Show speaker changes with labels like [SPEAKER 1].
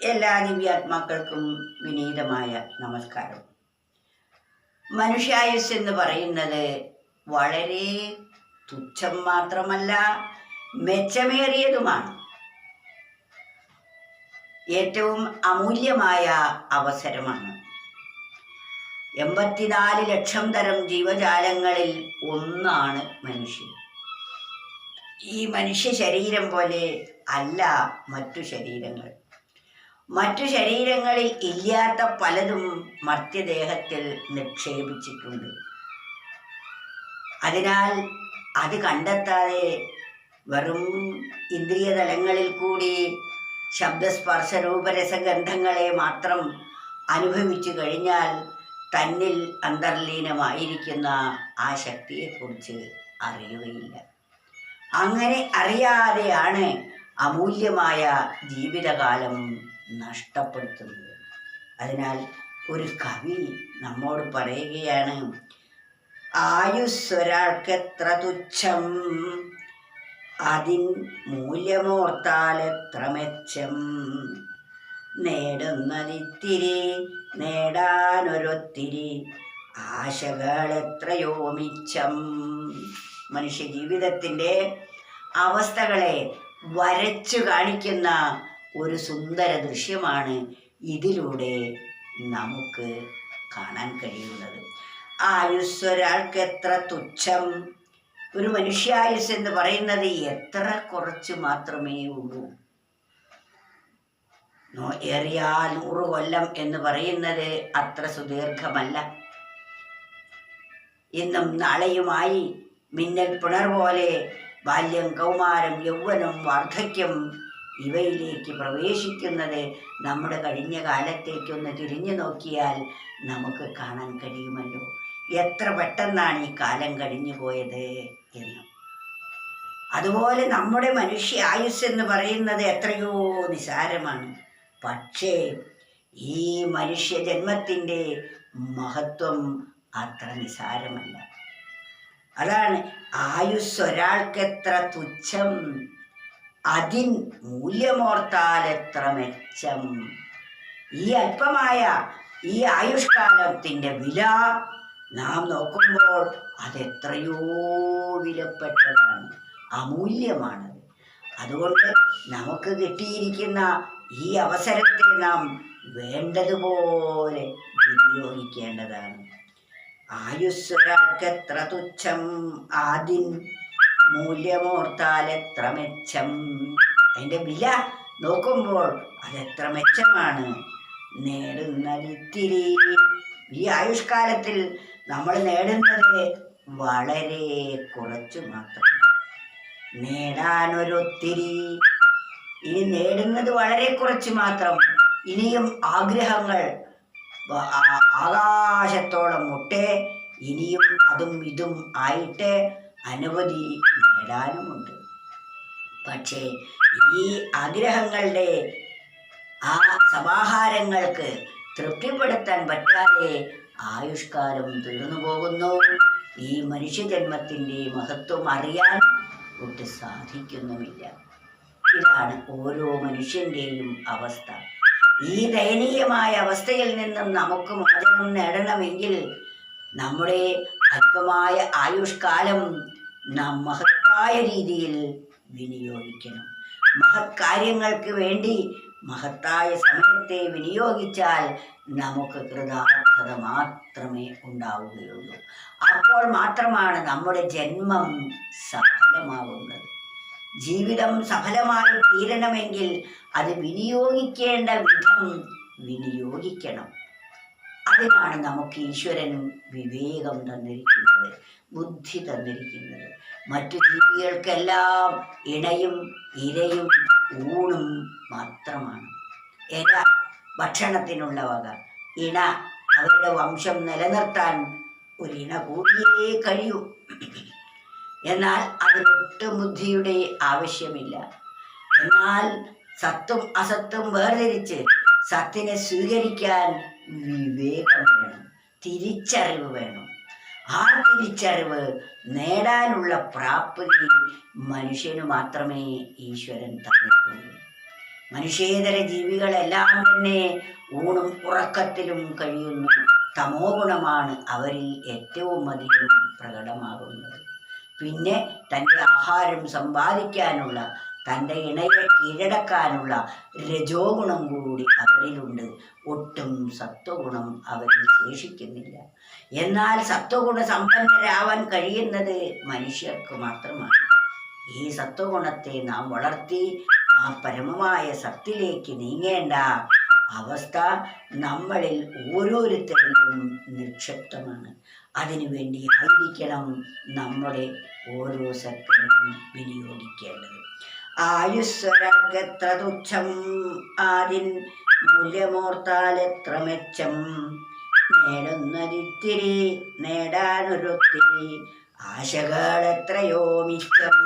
[SPEAKER 1] എല്ലാ ദിവ്യാത്മാക്കൾക്കും വിനീതമായ നമസ്കാരം. മനുഷ്യായുസ് എന്ന് പറയുന്നത് വളരെ തുച്ഛം മാത്രമല്ല, മെച്ചമേറിയതുമാണ്. ഏറ്റവും അമൂല്യമായ അവസരമാണ്. 84 ലക്ഷം തരം ജീവജാലങ്ങളിൽ ഒന്നാണ് മനുഷ്യൻ. ഈ മനുഷ്യ ശരീരം പോലെ അല്ല മറ്റു ശരീരങ്ങൾ. മറ്റു ശരീരങ്ങളിൽ ഇല്ലാത്ത പലതും മർത്യദേഹത്തിൽ നിക്ഷേപിച്ചിട്ടുണ്ട്. അതിനാൽ അത് കണ്ടെത്താതെ വെറും ഇന്ദ്രിയതലങ്ങളിൽ കൂടി ശബ്ദസ്പർശ രൂപരസഗന്ധങ്ങളെ മാത്രം അനുഭവിച്ചു കഴിഞ്ഞാൽ തന്നിൽ അന്തർലീനമായിരിക്കുന്ന ആ ശക്തിയെക്കുറിച്ച് അറിയുകയില്ല. അങ്ങനെ അറിയാതെയാണ് അമൂല്യമായ ജീവിതകാലം നഷ്ടപ്പെടുത്തുന്നത്. അതിനാൽ ഒരു കവി നമ്മോട് പറയുകയാണ്, ആയുസ്സൊരാൾക്കെത്ര തുച്ഛം, അതിൻ മൂല്യമോർത്താലെത്ര മെച്ചം, നേടുന്നതിത്തിരി നേടാനൊരൊത്തിരി, ആശകൾ എത്രയോ മിച്ചം. മനുഷ്യ ജീവിതത്തിൻ്റെ അവസ്ഥകളെ വരച്ചു കാണിക്കുന്ന ഒരു സുന്ദര ദൃശ്യമാണ് ഇതിലൂടെ നമുക്ക് കാണാൻ കഴിയുന്നത്. ആയുസ്സൊരാൾക്ക് എത്ര തുച്ഛം. ഒരു മനുഷ്യായുസ് എന്ന് പറയുന്നത് എത്ര കുറച്ച് മാത്രമേ ഉള്ളൂ. ഏറിയാൽ 100 കൊല്ലം എന്ന് പറയുന്നത് അത്ര സുദീർഘമല്ല. ഇന്നും നാളെയുമായി മിന്നൽ പുണർ പോലെ ബാല്യം, കൗമാരം, യൗവനം, വാർദ്ധക്യം ഇവയിലേക്ക് പ്രവേശിക്കുന്നത് നമ്മുടെ കഴിഞ്ഞ കാലത്തേക്കൊന്ന് തിരിഞ്ഞു നോക്കിയാൽ നമുക്ക് കാണാൻ കഴിയുമല്ലോ. എത്ര പെട്ടെന്നാണ് ഈ കാലം കഴിഞ്ഞു പോയത് എന്ന്. അതുപോലെ നമ്മുടെ മനുഷ്യ ആയുസ് എന്ന് പറയുന്നത് എത്രയോ നിസാരമാണ്. പക്ഷേ ഈ മനുഷ്യ ജന്മത്തിൻ്റെ മഹത്വം അത്ര നിസാരമല്ല. അതാണ് ആയുസ്സൊരാൾക്കെത്ര തുച്ഛം, അതിൻ മൂല്യമോർത്താലെത്ര മെച്ചം. ഈ അല്പമായ ഈ ആയുഷ്കാലത്തിൻ്റെ വില നാം നോക്കുമ്പോൾ അതെത്രയോ വിലപ്പെട്ടതാണ്, അമൂല്യമാണത്. അതുകൊണ്ട് നമുക്ക് കിട്ടിയിരിക്കുന്ന ഈ അവസരത്തെ നാം വേണ്ടതുപോലെ വിനിയോഗിക്കേണ്ടതാണ്. ആയുസ്സൊരാൾക്കെത്ര തുച്ഛം, അതിൻ മൂല്യമോർത്താലെത്ര മെച്ചം. അതിൻ്റെ വില നോക്കുമ്പോൾ അതെത്ര മെച്ചമാണ്. നേടുന്നതിത്തിരി. ഈ ആയുഷ്കാലത്തിൽ നമ്മൾ നേടുന്നത് വളരെ കുറച്ചു മാത്രം. നേടാനൊരൊത്തിരി. ഇനി നേടുന്നത് വളരെ കുറച്ച് മാത്രം. ഇനിയും ആഗ്രഹങ്ങൾ ആകാശത്തോളം മുട്ടെ, ഇനിയും അതും ഇതും ആയിട്ട് അനവധി നേടാനുമുണ്ട്. പക്ഷേ ഈ ആഗ്രഹങ്ങളുടെ ആ സമാഹാരങ്ങൾക്ക് തൃപ്തിപ്പെടുത്താൻ പറ്റാതെ ആയുഷ്കാലം തീർന്നു പോകുന്നു. ഈ മനുഷ്യജന്മത്തിൻ്റെ മഹത്വം അറിയാൻ ഒട്ട് സാധിക്കുന്നുമില്ല. ഇതാണ് ഓരോ മനുഷ്യൻ്റെയും അവസ്ഥ. ഈ ദയനീയമായ അവസ്ഥയിൽ നിന്നും നമുക്ക് മോചനം നേടണമെങ്കിൽ നമ്മുടെ അല്പമായ ആയുഷ്കാലം നാം മഹത്തായ രീതിയിൽ വിനിയോഗിക്കണം. മഹത് കാര്യങ്ങൾക്ക് വേണ്ടി മഹത്തായ സമയത്തെ വിനിയോഗിച്ചാൽ നമുക്ക് കൃതാർത്ഥത മാത്രമേ ഉണ്ടാവുകയുള്ളൂ. അപ്പോൾ മാത്രമാണ് നമ്മുടെ ജന്മം സഫലമാവുന്നത്. ജീവിതം സഫലമായി തീരണമെങ്കിൽ അത് വിനിയോഗിക്കേണ്ട വിധം വിനിയോഗിക്കണം. അതിനാണ് നമുക്ക് ഈശ്വരൻ വിവേകം തന്നിരിക്കുന്നത്, ബുദ്ധി തന്നിരിക്കുന്നത്. മറ്റു ജീവികൾക്കെല്ലാം ഇണയും ഇരയും ഊണും മാത്രമാണ്. ഇര ഭക്ഷണത്തിനുള്ള വക, ഇണ അവരുടെ വംശം നിലനിർത്താൻ ഒരു ഇണ കൂടിയേ കഴിയൂ. എന്നാൽ അതിനൊട്ടും ബുദ്ധിയുടെ ആവശ്യമില്ല. എന്നാൽ സത്തും അസത്തും വേർതിരിച്ച് സത്തിനെ സ്വീകരിക്കാൻ വിവേകം വേണം, തിരിച്ചറിവ് വേണം. ആ തിരിച്ചറിവ് നേടാനുള്ള പ്രാപ്തി മനുഷ്യന് മാത്രമേ ഈശ്വരൻ തന്നിട്ടുള്ളൂ. മനുഷ്യേതര ജീവികളെല്ലാം തന്നെ ഊണും ഉറക്കത്തിലും കഴിയുന്നു. തമോ ഗുണമാണ് അവരിൽ ഏറ്റവും അധികം പ്രകടമാകുന്നത്. പിന്നെ തൻ്റെ ആഹാരം സമ്പാദിക്കാനുള്ള, തൻ്റെ ഇണയെ കീഴടക്കാനുള്ള രജോ ഗുണം കൂടി അവരിലുണ്ട്. ഒട്ടും സത്വഗുണം അവരിൽ ശേഷിക്കുന്നില്ല. എന്നാൽ സത്വഗുണ സമ്പന്നരാവാൻ കഴിയുന്നത് മനുഷ്യർക്ക് മാത്രമാണ്. ഈ സത്വഗുണത്തെ നാം വളർത്തി ആ പരമമായ സത്തിലേക്ക് നീങ്ങേണ്ട അവസ്ഥ നമ്മളിൽ ഓരോരുത്തരിലും നിക്ഷിപ്തമാണ്. അതിനുവേണ്ടി ആയിരിക്കണം നമ്മുടെ ഓരോ സെക്കൻഡും വിനിയോഗിക്കേണ്ടത്. ആയുസ്വരകെത്ര തുച്ഛം ആദിൻ മൂല്യമോർത്താലെത്ര മെച്ചം, നേടുന്നതിത്തിരി നേടാനൊരൊത്തിരി ആശകൾ എത്രയോ മിച്ചം.